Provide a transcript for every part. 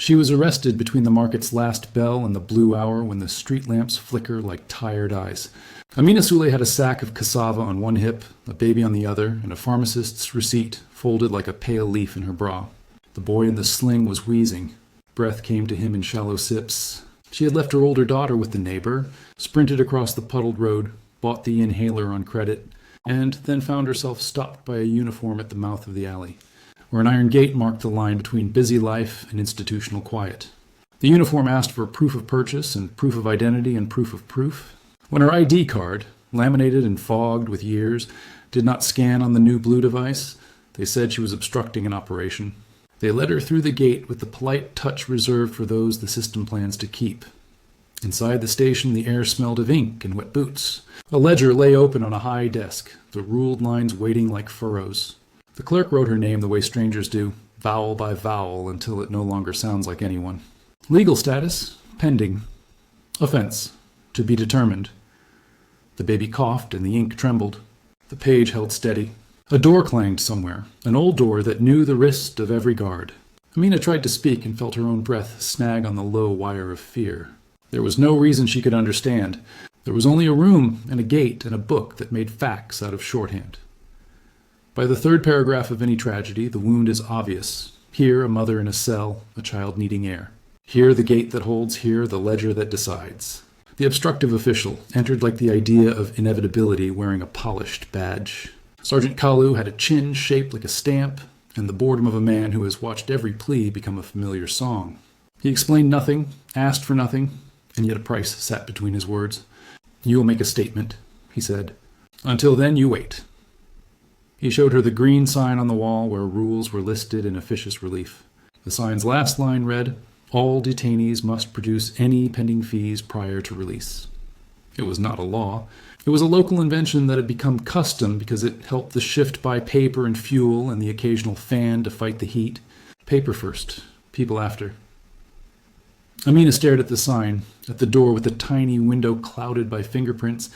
She was arrested between the market's last bell and the blue hour when the street lamps flicker like tired eyes. Amina Sule had a sack of cassava on one hip, a baby on the other, and a pharmacist's receipt folded like a pale leaf in her bra. The boy in the sling was wheezing. Breath came to him in shallow sips. She had left her older daughter with the neighbor, sprinted across the puddled road, bought the inhaler on credit, and then found herself stopped by a uniform at the mouth of the alley, where an iron gate marked the line between busy life and institutional quiet. The uniform asked for proof of purchase and proof of identity and proof of proof. When her ID card, laminated and fogged with years, did not scan on the new blue device, they said she was obstructing an operation. They led her through the gate with the polite touch reserved for those the system plans to keep. Inside the station, the air smelled of ink and wet boots. A ledger lay open on a high desk, the ruled lines waiting like furrows. The clerk wrote her name the way strangers do, vowel by vowel, until it no longer sounds like anyone. Legal status, pending. Offense, to be determined. The baby coughed and the ink trembled. The page held steady. A door clanged somewhere, an old door that knew the wrist of every guard. Amina tried to speak and felt her own breath snag on the low wire of fear. There was no reason she could understand. There was only a room and a gate and a book that made facts out of shorthand. By the third paragraph of any tragedy, the wound is obvious. Here, a mother in a cell, a child needing air. Here, the gate that holds, here, the ledger that decides. The obstructive official entered like the idea of inevitability wearing a polished badge. Sergeant Kalu had a chin shaped like a stamp, and the boredom of a man who has watched every plea become a familiar song. He explained nothing, asked for nothing, and yet a price sat between his words. "You will make a statement," he said. "Until then, you wait." He showed her the green sign on the wall where rules were listed in officious relief. The sign's last line read, "All detainees must produce any pending fees prior to release." It was not a law. It was a local invention that had become custom because it helped the shift buy paper and fuel and the occasional fan to fight the heat. Paper first, people after. Amina stared at the sign, at the door with the tiny window clouded by fingerprints,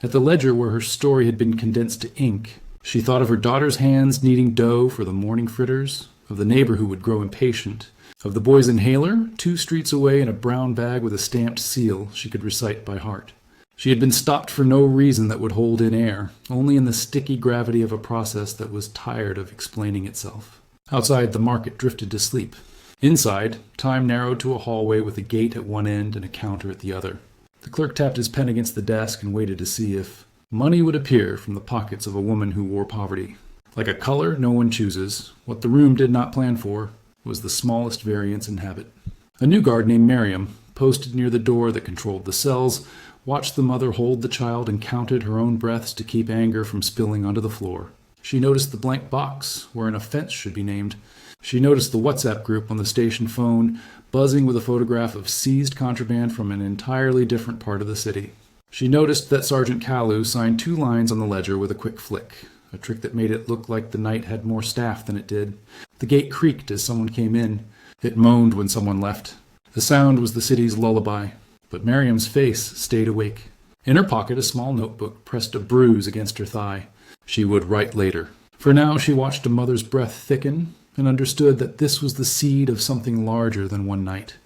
at the ledger where her story had been condensed to ink. She thought of her daughter's hands kneading dough for the morning fritters, of the neighbor who would grow impatient, of the boy's inhaler 2 streets away in a brown bag with a stamped seal she could recite by heart. She had been stopped for no reason that would hold in air, only in the sticky gravity of a process that was tired of explaining itself. Outside, the market drifted to sleep. Inside, time narrowed to a hallway with a gate at one end and a counter at the other. The clerk tapped his pen against the desk and waited to see if money would appear from the pockets of a woman who wore poverty. Like a color no one chooses, what the room did not plan for was the smallest variance in habit. A new guard named Miriam, posted near the door that controlled the cells, watched the mother hold the child and counted her own breaths to keep anger from spilling onto the floor. She noticed the blank box where an offense should be named. She noticed the WhatsApp group on the station phone buzzing with a photograph of seized contraband from an entirely different part of the city. She noticed that Sergeant Kalu signed 2 lines on the ledger with a quick flick, a trick that made it look like the night had more staff than it did. The gate creaked as someone came in. It moaned when someone left. The sound was the city's lullaby, but Miriam's face stayed awake. In her pocket, a small notebook pressed a bruise against her thigh. She would write later. For now, she watched a mother's breath thicken and understood that this was the seed of something larger than one night.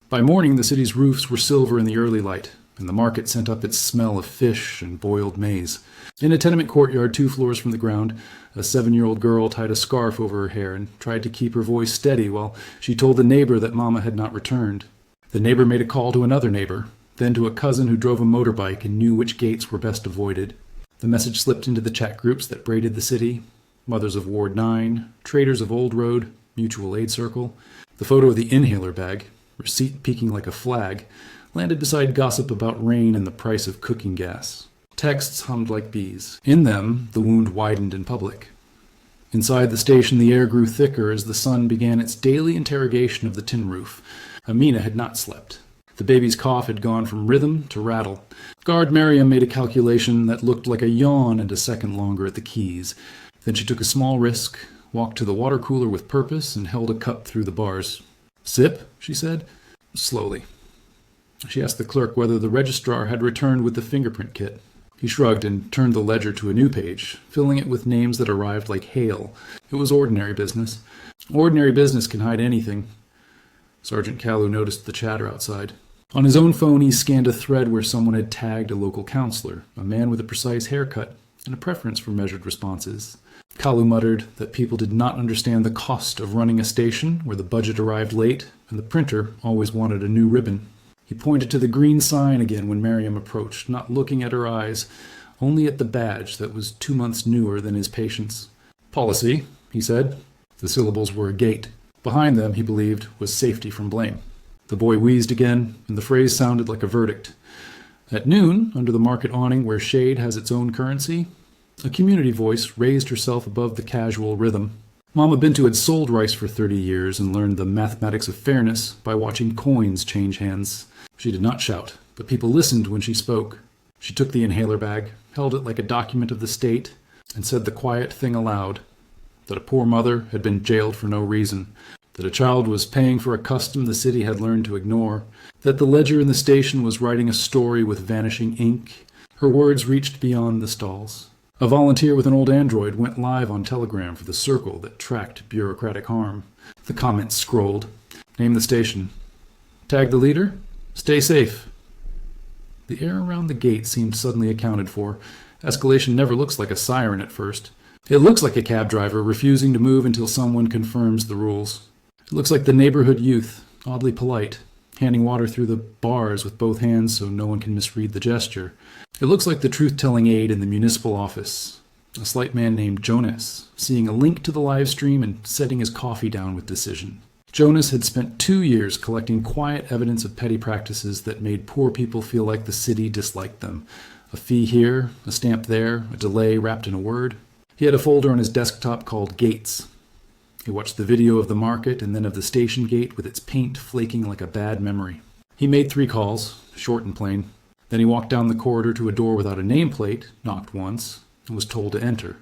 By morning, the city's roofs were silver in the early light, and the market sent up its smell of fish and boiled maize. In a tenement courtyard 2 floors from the ground, a 7-year-old girl tied a scarf over her hair and tried to keep her voice steady while she told the neighbor that Mama had not returned. The neighbor made a call to another neighbor, then to a cousin who drove a motorbike and knew which gates were best avoided. The message slipped into the chat groups that braided the city: Mothers of Ward 9, Traders of Old Road, Mutual Aid Circle. The photo of the inhaler bag, receipt peeking like a flag, landed beside gossip about rain and the price of cooking gas. Texts hummed like bees. In them, the wound widened in public. Inside the station, the air grew thicker as the sun began its daily interrogation of the tin roof. Amina had not slept. The baby's cough had gone from rhythm to rattle. Guard Miriam made a calculation that looked like a yawn and a second longer at the keys. Then she took a small risk, walked to the water cooler with purpose, and held a cup through the bars. "Sip," she said, slowly. She asked the clerk whether the registrar had returned with the fingerprint kit. He shrugged and turned the ledger to a new page, filling it with names that arrived like hail. It was ordinary business. Ordinary business can hide anything. Sergeant Kalu noticed the chatter outside. On his own phone, he scanned a thread where someone had tagged a local counselor, a man with a precise haircut and a preference for measured responses. Kalu muttered that people did not understand the cost of running a station where the budget arrived late and the printer always wanted a new ribbon. He pointed to the green sign again when Miriam approached, not looking at her eyes, only at the badge that was 2 months newer than his patience. Policy, he said. The syllables were a gate. Behind them, he believed, was safety from blame. The boy wheezed again, and the phrase sounded like a verdict. At noon, under the market awning where shade has its own currency, a community voice raised herself above the casual rhythm. Mama Bintu had sold rice for 30 years and learned the mathematics of fairness by watching coins change hands. She did not shout, but people listened when she spoke. She took the inhaler bag, held it like a document of the state, and said the quiet thing aloud, that a poor mother had been jailed for no reason, that a child was paying for a custom the city had learned to ignore, that the ledger in the station was writing a story with vanishing ink. Her words reached beyond the stalls. A volunteer with an old android went live on Telegram for the circle that tracked bureaucratic harm. The comments scrolled. Name the station. Tag the leader. Stay safe. The air around the gate seemed suddenly accounted for. Escalation never looks like a siren at first. It looks like a cab driver refusing to move until someone confirms the rules. It looks like the neighborhood youth, oddly polite, handing water through the bars with both hands so no one can misread the gesture. It looks like the truth-telling aide in the municipal office, a slight man named Jonas, seeing a link to the live stream and setting his coffee down with decision. Jonas had spent 2 years collecting quiet evidence of petty practices that made poor people feel like the city disliked them. A fee here, a stamp there, a delay wrapped in a word. He had a folder on his desktop called Gates. He watched the video of the market and then of the station gate with its paint flaking like a bad memory. He made 3 calls, short and plain. Then he walked down the corridor to a door without a nameplate, knocked once, and was told to enter.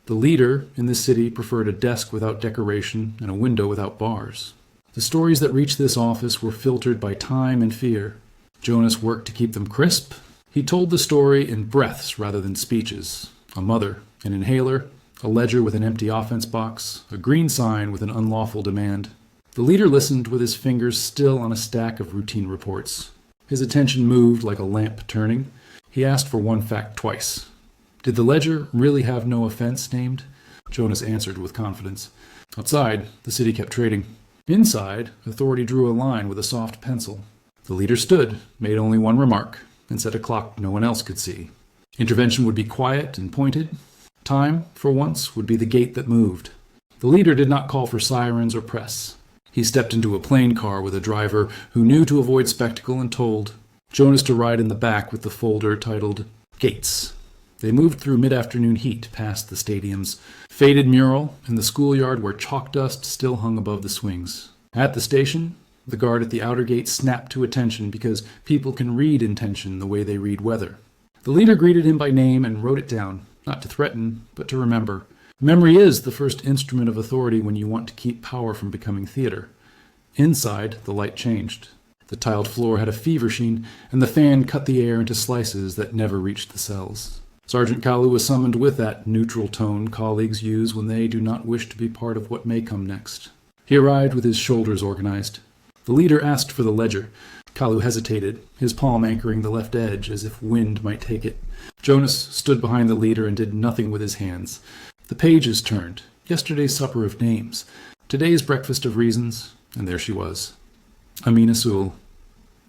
The leader in this city preferred a desk without decoration and a window without bars. The stories that reached this office were filtered by time and fear. Jonas worked to keep them crisp. He told the story in breaths rather than speeches. A mother, an inhaler, a ledger with an empty offense box, a green sign with an unlawful demand. The leader listened with his fingers still on a stack of routine reports. His attention moved like a lamp turning. He asked for one fact twice. Did the ledger really have no offense named? Jonas answered with confidence. Outside, the city kept trading. Inside, authority drew a line with a soft pencil. The leader stood, made only one remark, and set a clock no one else could see. Intervention would be quiet and pointed. Time, for once, would be the gate that moved. The leader did not call for sirens or press. He stepped into a plain car with a driver who knew to avoid spectacle and told Jonas to ride in the back with the folder titled Gates. They moved through mid-afternoon heat past the stadium's faded mural and the schoolyard where chalk dust still hung above the swings. At the station, the guard at the outer gate snapped to attention because people can read intention the way they read weather. The leader greeted him by name and wrote it down, not to threaten, but to remember. Memory is the first instrument of authority when you want to keep power from becoming theater. Inside, the light changed. The tiled floor had a fever sheen, and the fan cut the air into slices that never reached the cells. Sergeant Kalu was summoned with that neutral tone colleagues use when they do not wish to be part of what may come next. He arrived with his shoulders organized. The leader asked for the ledger. Kalu hesitated, his palm anchoring the left edge as if wind might take it. Jonas stood behind the leader and did nothing with his hands. The pages turned. Yesterday's supper of names. Today's breakfast of reasons. And there she was. Amina Sewell.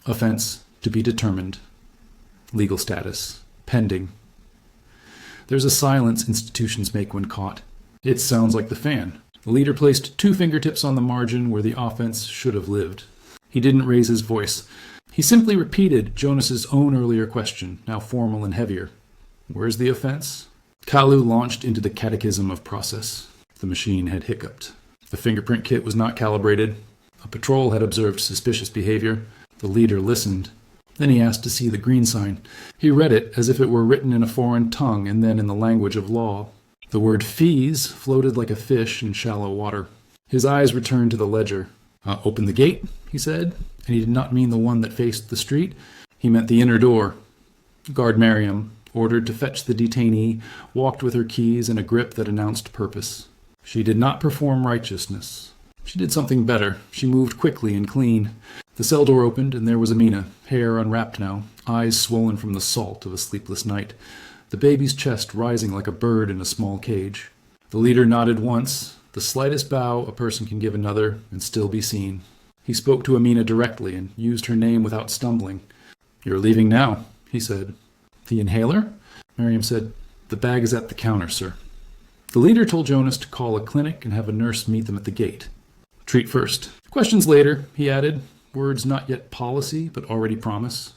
Offense to be determined. Legal status. Pending. There's a silence institutions make when caught. It sounds like the fan. The leader placed 2 fingertips on the margin where the offense should have lived. He didn't raise his voice. He simply repeated Jonas's own earlier question, now formal and heavier. Where's the offense? Kalu launched into the catechism of process. The machine had hiccuped. The fingerprint kit was not calibrated. A patrol had observed suspicious behavior. The leader listened. Then he asked to see the green sign. He read it as if it were written in a foreign tongue and then in the language of law. The word fees floated like a fish in shallow water. His eyes returned to the ledger. Open the gate, he said, and he did not mean the one that faced the street. He meant the inner door. Guard Miriam, ordered to fetch the detainee, walked with her keys in a grip that announced purpose. She did not perform righteousness. She did something better. She moved quickly and clean. The cell door opened, and there was Amina, hair unwrapped now, eyes swollen from the salt of a sleepless night, the baby's chest rising like a bird in a small cage. The leader nodded once, the slightest bow a person can give another and still be seen. He spoke to Amina directly and used her name without stumbling. "You're leaving now," he said. "The inhaler?" Miriam said. "The bag is at the counter, sir." The leader told Jonas to call a clinic and have a nurse meet them at the gate. "Treat first. Questions later," he added, words not yet policy but already promise.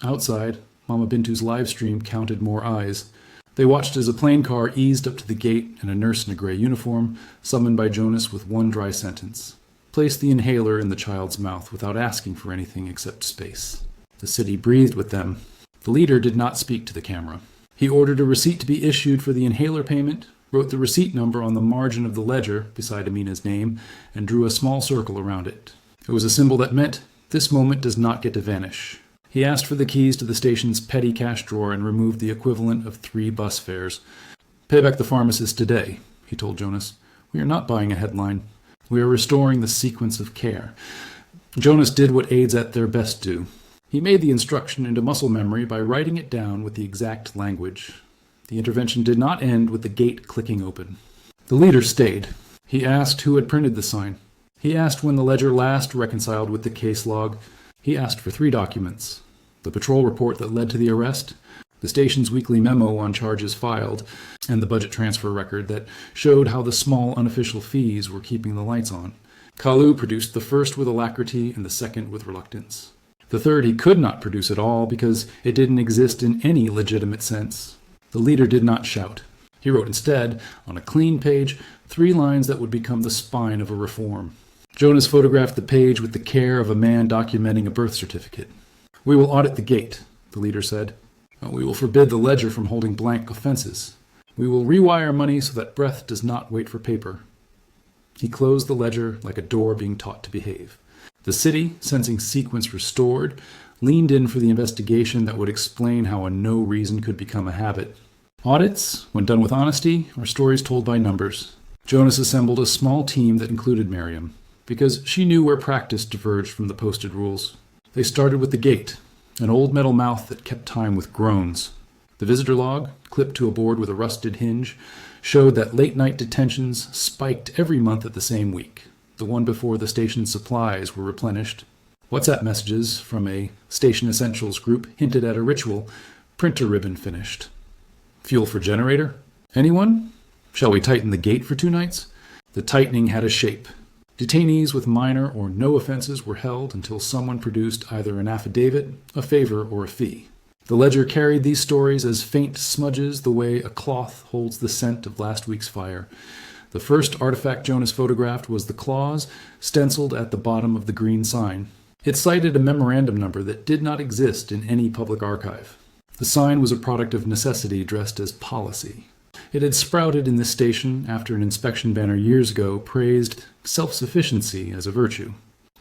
Outside, Mama Bintu's live stream counted more eyes. They watched as a plane car eased up to the gate and a nurse in a gray uniform, summoned by Jonas with one dry sentence. Placed the inhaler in the child's mouth without asking for anything except space. The city breathed with them. The leader did not speak to the camera. He ordered a receipt to be issued for the inhaler payment, wrote the receipt number on the margin of the ledger beside Amina's name, and drew a small circle around it. It was a symbol that meant, this moment does not get to vanish. He asked for the keys to the station's petty cash drawer and removed the equivalent of 3 bus fares. "Pay back the pharmacist today," he told Jonas. "We are not buying a headline. We are restoring the sequence of care." Jonas did what aides at their best do. He made the instruction into muscle memory by writing it down with the exact language. The intervention did not end with the gate clicking open. The leader stayed. He asked who had printed the sign. He asked when the ledger last reconciled with the case log. He asked for 3 documents: the patrol report that led to the arrest, the station's weekly memo on charges filed, and the budget transfer record that showed how the small unofficial fees were keeping the lights on. Kalu produced the first with alacrity and the second with reluctance. The third he could not produce at all because it didn't exist in any legitimate sense. The leader did not shout. He wrote instead, on a clean page, 3 lines that would become the spine of a reform. Jonas photographed the page with the care of a man documenting a birth certificate. "We will audit the gate," the leader said. "We will forbid the ledger from holding blank offenses. We will rewire money so that breath does not wait for paper." He closed the ledger like a door being taught to behave. The city, sensing sequence restored, leaned in for the investigation that would explain how a no reason could become a habit. Audits, when done with honesty, are stories told by numbers. Jonas assembled a small team that included Miriam, because she knew where practice diverged from the posted rules. They started with the gate, an old metal mouth that kept time with groans. The visitor log, clipped to a board with a rusted hinge, showed that late-night detentions spiked every month at the same week, the one before the station's supplies were replenished. WhatsApp messages from a Station Essentials group hinted at a ritual, printer ribbon finished. Fuel for generator? Anyone? Shall we tighten the gate for 2 nights? The tightening had a shape. Detainees with minor or no offenses were held until someone produced either an affidavit, a favor, or a fee. The ledger carried these stories as faint smudges the way a cloth holds the scent of last week's fire. The first artifact Jonas photographed was the clause stenciled at the bottom of the green sign. It cited a memorandum number that did not exist in any public archive. The sign was a product of necessity dressed as policy. It had sprouted in this station after an inspection banner years ago praised self-sufficiency as a virtue.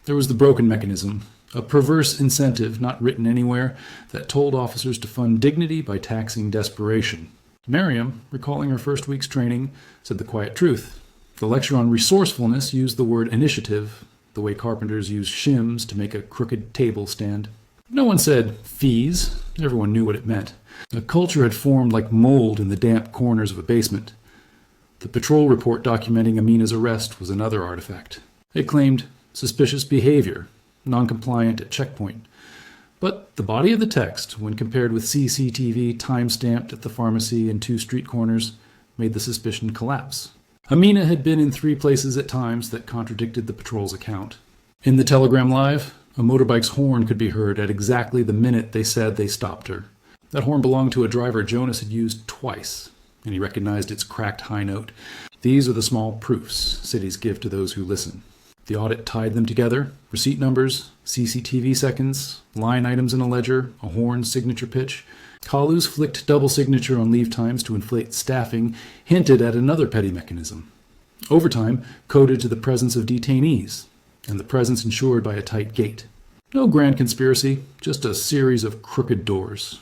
There was the broken mechanism, a perverse incentive not written anywhere that told officers to fund dignity by taxing desperation. Miriam, recalling her first week's training, said the quiet truth. The lecture on resourcefulness used the word initiative, the way carpenters use shims to make a crooked table stand. No one said fees. Everyone knew what it meant. A culture had formed like mold in the damp corners of a basement. The patrol report documenting Amina's arrest was another artifact. It claimed suspicious behavior, non-compliant at checkpoint. But the body of the text, when compared with CCTV time-stamped at the pharmacy and 2 street corners, made the suspicion collapse. Amina had been in 3 places at times that contradicted the patrol's account. In the telegram live, a motorbike's horn could be heard at exactly the minute they said they stopped her. That horn belonged to a driver Jonas had used twice, and he recognized its cracked high note. These are the small proofs cities give to those who listen. The audit tied them together: receipt numbers, CCTV seconds, line items in a ledger, a horn signature pitch. Kalu's flicked double signature on leave times to inflate staffing hinted at another petty mechanism. Overtime coded to the presence of detainees, and the presence ensured by a tight gate. No grand conspiracy, just a series of crooked doors.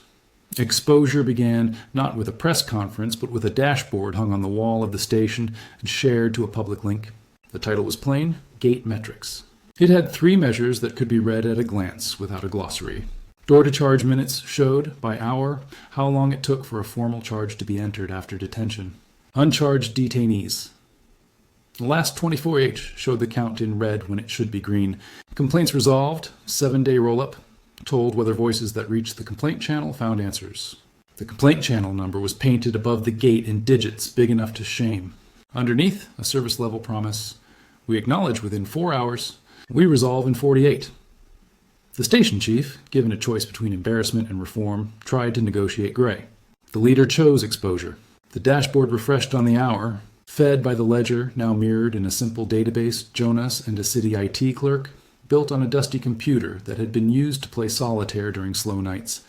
Exposure began not with a press conference, but with a dashboard hung on the wall of the station and shared to a public link. The title was plain: Gate Metrics. It had 3 measures that could be read at a glance without a glossary. Door-to-charge minutes showed, by hour, how long it took for a formal charge to be entered after detention. Uncharged detainees. The last 24H showed the count in red when it should be green. Complaints resolved, 7-day roll-up, told whether voices that reached the complaint channel found answers. The complaint channel number was painted above the gate in digits big enough to shame. Underneath, a service-level promise: we acknowledge within 4 hours, we resolve in 48. The station chief, given a choice between embarrassment and reform, tried to negotiate gray. The leader chose exposure. The dashboard refreshed on the hour, fed by the ledger, now mirrored in a simple database, Jonas and a city IT clerk, built on a dusty computer that had been used to play solitaire during slow nights.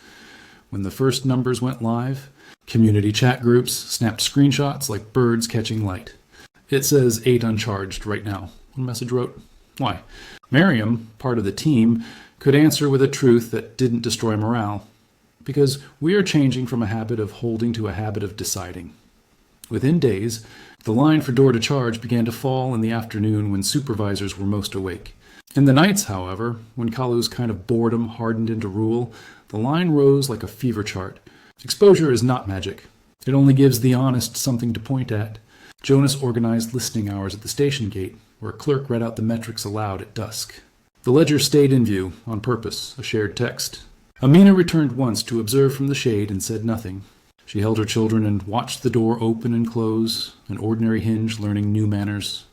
When the first numbers went live, community chat groups snapped screenshots like birds catching light. It says 8 uncharged right now, one message wrote. Why? Miriam, part of the team, could answer with a truth that didn't destroy morale. Because we are changing from a habit of holding to a habit of deciding. Within days, the line for door to charge began to fall in the afternoon when supervisors were most awake. In the nights, however, when Kalu's kind of boredom hardened into rule, the line rose like a fever chart. Exposure is not magic. It only gives the honest something to point at. Jonas organized listening hours at the station gate, where a clerk read out the metrics aloud at dusk. The ledger stayed in view, on purpose, a shared text. Amina returned once to observe from the shade and said nothing. She held her children and watched the door open and close, an ordinary hinge learning new manners.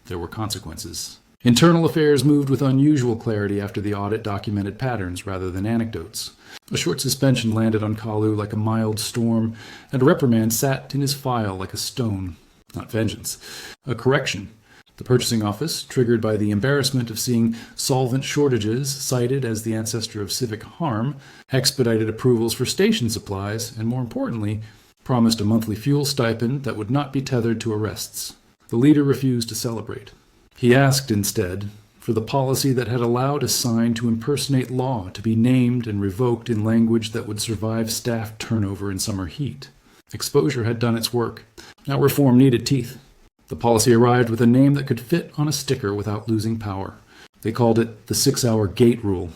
There were consequences. Internal affairs moved with unusual clarity after the audit documented patterns rather than anecdotes. A short suspension landed on Kalu like a mild storm, and a reprimand sat in his file like a stone. Not vengeance. A correction. The purchasing office, triggered by the embarrassment of seeing solvent shortages cited as the ancestor of civic harm, expedited approvals for station supplies, and more importantly, promised a monthly fuel stipend that would not be tethered to arrests. The leader refused to celebrate. He asked instead for the policy that had allowed a sign to impersonate law to be named and revoked in language that would survive staff turnover in summer heat. Exposure had done its work. Now reform needed teeth. The policy arrived with a name that could fit on a sticker without losing power. They called it the 6-hour gate rule.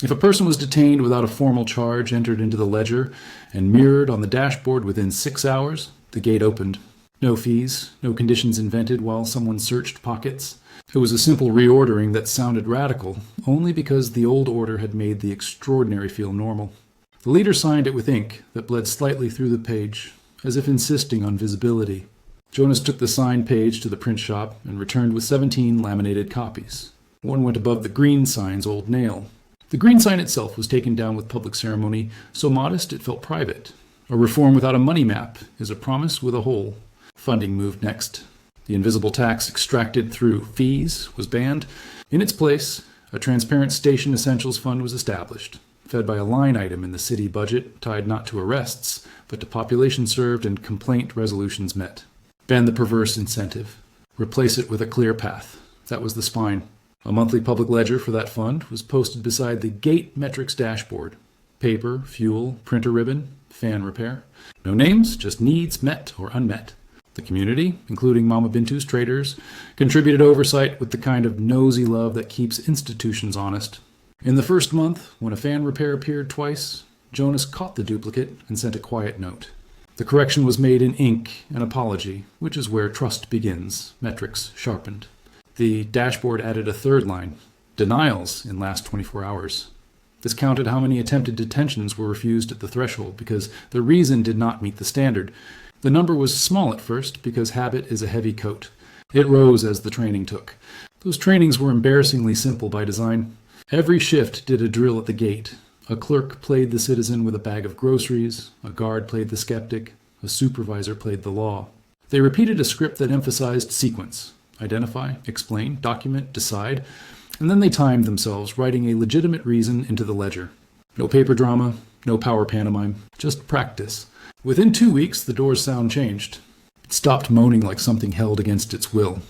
If a person was detained without a formal charge entered into the ledger and mirrored on the dashboard within 6 hours, the gate opened. No fees, no conditions invented while someone searched pockets. It was a simple reordering that sounded radical, only because the old order had made the extraordinary feel normal. The leader signed it with ink that bled slightly through the page, as if insisting on visibility. Jonas took the signed page to the print shop and returned with 17 laminated copies. One went above the green sign's old nail. The green sign itself was taken down with public ceremony, so modest it felt private. A reform without a money map is a promise with a hole. Funding moved next. The invisible tax extracted through fees was banned. In its place, a transparent station essentials fund was established, fed by a line item in the city budget tied not to arrests, but to population served and complaint resolutions met. Ban the perverse incentive. Replace it with a clear path. That was the spine. A monthly public ledger for that fund was posted beside the gate metrics dashboard. Paper, fuel, printer ribbon, fan repair. No names, just needs met or unmet. The community, including Mama Bintu's traders, contributed oversight with the kind of nosy love that keeps institutions honest. In the first month, when a fan repair appeared twice, Jonas caught the duplicate and sent a quiet note. The correction was made in ink, an apology, which is where trust begins, metrics sharpened. The dashboard added a third line, denials in last 24 hours. This counted how many attempted detentions were refused at the threshold because the reason did not meet the standard. The number was small at first because habit is a heavy coat. It rose as the training took. Those trainings were embarrassingly simple by design. Every shift did a drill at the gate. A clerk played the citizen with a bag of groceries, a guard played the skeptic, a supervisor played the law. They repeated a script that emphasized sequence: identify, explain, document, decide, and then they timed themselves, writing a legitimate reason into the ledger. No paper drama, no power pantomime, just practice. Within 2 weeks, the door's sound changed. It stopped moaning like something held against its will.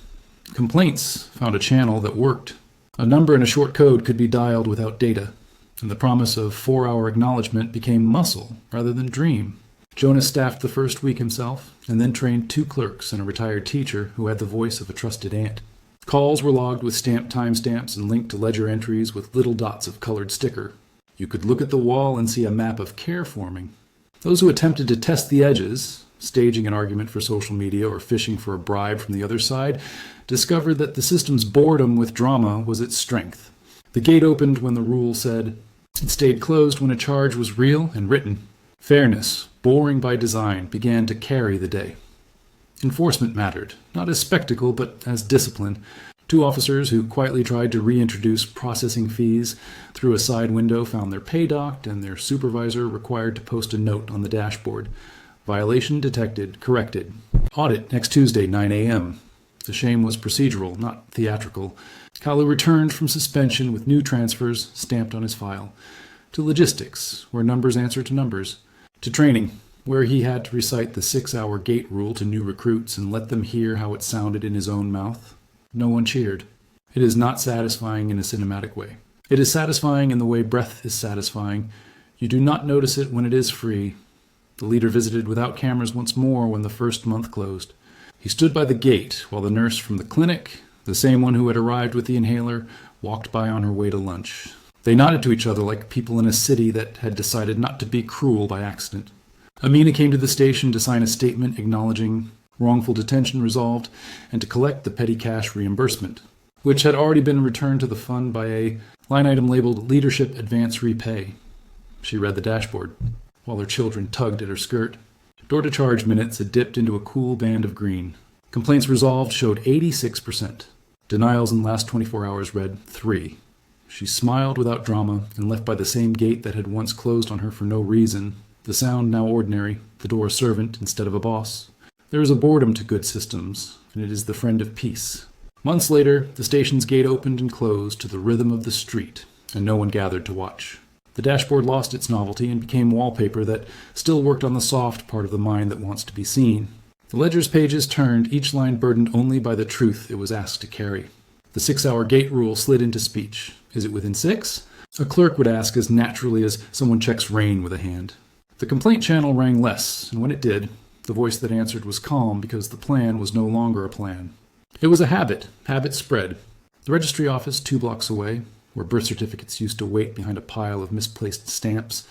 Complaints found a channel that worked. A number and a short code could be dialed without data, and the promise of 4-hour acknowledgement became muscle rather than dream. Jonas staffed the first week himself, and then trained 2 clerks and a retired teacher who had the voice of a trusted aunt. Calls were logged with stamped timestamps and linked to ledger entries with little dots of colored sticker. You could look at the wall and see a map of care forming. Those who attempted to test the edges, staging an argument for social media or fishing for a bribe from the other side, discovered that the system's boredom with drama was its strength. The gate opened when the rule said. It stayed closed when a charge was real and written. Fairness, boring by design, began to carry the day. Enforcement mattered, not as spectacle, but as discipline. 2 officers who quietly tried to reintroduce processing fees through a side window found their pay docked and their supervisor required to post a note on the dashboard. Violation detected, corrected. Audit next Tuesday, 9 a.m. The shame was procedural, not theatrical. Kalu returned from suspension with new transfers stamped on his file. To logistics, where numbers answer to numbers. To training, where he had to recite the 6-hour gate rule to new recruits and let them hear how it sounded in his own mouth. No one cheered. It is not satisfying in a cinematic way. It is satisfying in the way breath is satisfying. You do not notice it when it is free. The leader visited without cameras once more when the first month closed. He stood by the gate while the nurse from the clinic, the same one who had arrived with the inhaler, walked by on her way to lunch. They nodded to each other like people in a city that had decided not to be cruel by accident. Amina came to the station to sign a statement acknowledging wrongful detention resolved and to collect the petty cash reimbursement, which had already been returned to the fund by a line item labeled Leadership Advance Repay. She read the dashboard, while her children tugged at her skirt. Door-to-charge minutes had dipped into a cool band of green. Complaints resolved showed 86%. Denials in the last 24 hours read 3. She smiled without drama and left by the same gate that had once closed on her for no reason, the sound now ordinary, the door a servant instead of a boss. There is a boredom to good systems, and it is the friend of peace. Months later, the station's gate opened and closed to the rhythm of the street, and no one gathered to watch. The dashboard lost its novelty and became wallpaper that still worked on the soft part of the mind that wants to be seen. The ledger's pages turned, each line burdened only by the truth it was asked to carry. The 6-hour gate rule slid into speech. Is it within 6? A clerk would ask as naturally as someone checks rain with a hand. The complaint channel rang less, and when it did, the voice that answered was calm because the plan was no longer a plan. It was a habit. Habit spread. The registry office 2 blocks away, where birth certificates used to wait behind a pile of misplaced stamps,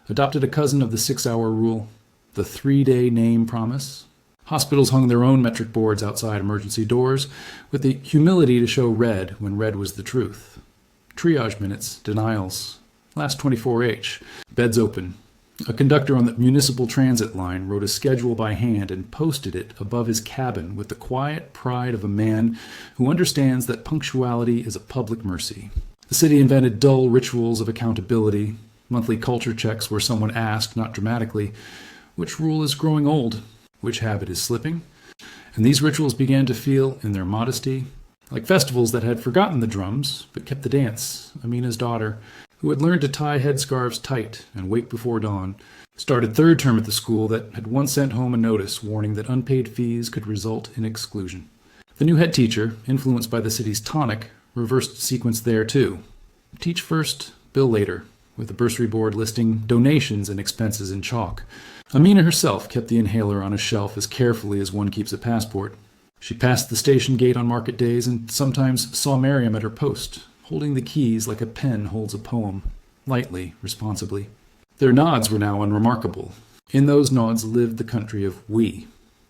adopted a cousin of the 6-hour rule, the 3-day name promise. Hospitals hung their own metric boards outside emergency doors with the humility to show red when red was the truth. Triage minutes, denials. Last 24H. Beds open. A conductor on the municipal transit line wrote a schedule by hand and posted it above his cabin with the quiet pride of a man who understands that punctuality is a public mercy. The city invented dull rituals of accountability, monthly culture checks where someone asked, not dramatically, which rule is growing old, which habit is slipping, and these rituals began to feel, in their modesty, like festivals that had forgotten the drums but kept the dance. Amina's daughter, who had learned to tie headscarves tight and wake before dawn, started 3rd term at the school that had once sent home a notice warning that unpaid fees could result in exclusion. The new head teacher, influenced by the city's tonic, reversed sequence there too. Teach first, bill later, with the bursary board listing donations and expenses in chalk. Amina herself kept the inhaler on a shelf as carefully as one keeps a passport. She passed the station gate on market days and sometimes saw Miriam at her post, holding the keys like a pen holds a poem, lightly, responsibly. Their nods were now unremarkable. In those nods lived the country of we.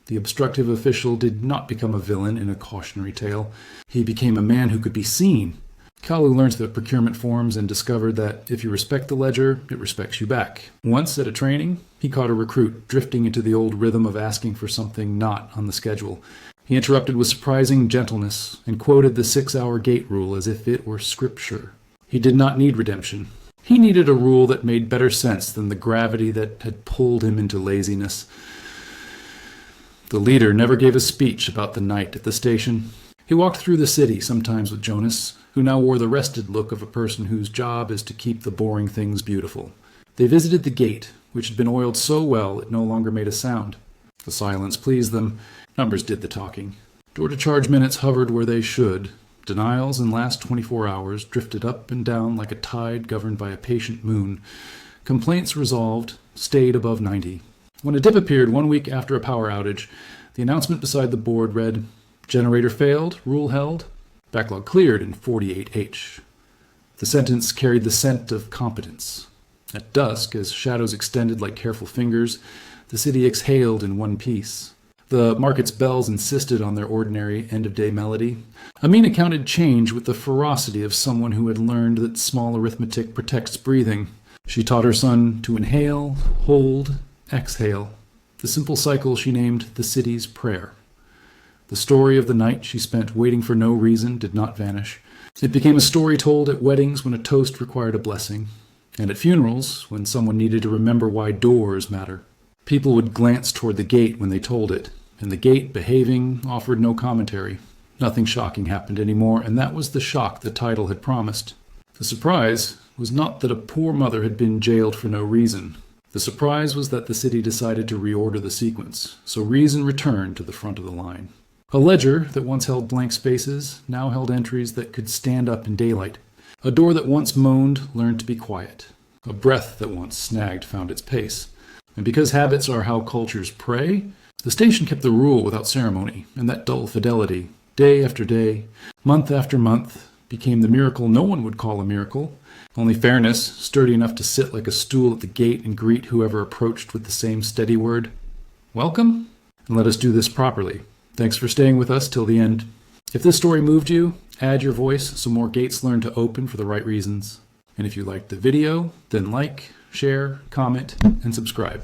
The obstructive official did not become a villain in a cautionary tale. He became a man who could be seen. Kalu learned the procurement forms and discovered that if you respect the ledger, it respects you back. Once at a training, he caught a recruit drifting into the old rhythm of asking for something not on the schedule. He interrupted with surprising gentleness and quoted the 6-hour gate rule as if it were scripture. He did not need redemption. He needed a rule that made better sense than the gravity that had pulled him into laziness. The leader never gave a speech about the night at the station. He walked through the city, sometimes with Jonas, who now wore the rested look of a person whose job is to keep the boring things beautiful. They visited the gate, which had been oiled so well it no longer made a sound. The silence pleased them. Numbers did the talking. Door-to-charge minutes hovered where they should. Denials in last 24 hours drifted up and down like a tide governed by a patient moon. Complaints resolved stayed above 90. When a dip appeared 1 week after a power outage, the announcement beside the board read, "Generator failed, rule held." Backlog cleared in 48H. The sentence carried the scent of competence. At dusk, as shadows extended like careful fingers, the city exhaled in one piece. The market's bells insisted on their ordinary end-of-day melody. Amina counted change with the ferocity of someone who had learned that small arithmetic protects breathing. She taught her son to inhale, hold, exhale, the simple cycle she named the city's prayer. The story of the night she spent waiting for no reason did not vanish. It became a story told at weddings when a toast required a blessing, and at funerals when someone needed to remember why doors matter. People would glance toward the gate when they told it, and the gate, behaving, offered no commentary. Nothing shocking happened anymore, and that was the shock the title had promised. The surprise was not that a poor mother had been jailed for no reason. The surprise was that the city decided to reorder the sequence, so reason returned to the front of the line. A ledger that once held blank spaces now held entries that could stand up in daylight. A door that once moaned learned to be quiet. A breath that once snagged found its pace. And because habits are how cultures pray, the station kept the rule without ceremony, and that dull fidelity, day after day, month after month, became the miracle no one would call a miracle. Only fairness, sturdy enough to sit like a stool at the gate and greet whoever approached with the same steady word, "Welcome?" And let us do this properly. Thanks for staying with us till the end. If this story moved you, add your voice so more gates learn to open for the right reasons. And if you liked the video, then like, share, comment, and subscribe.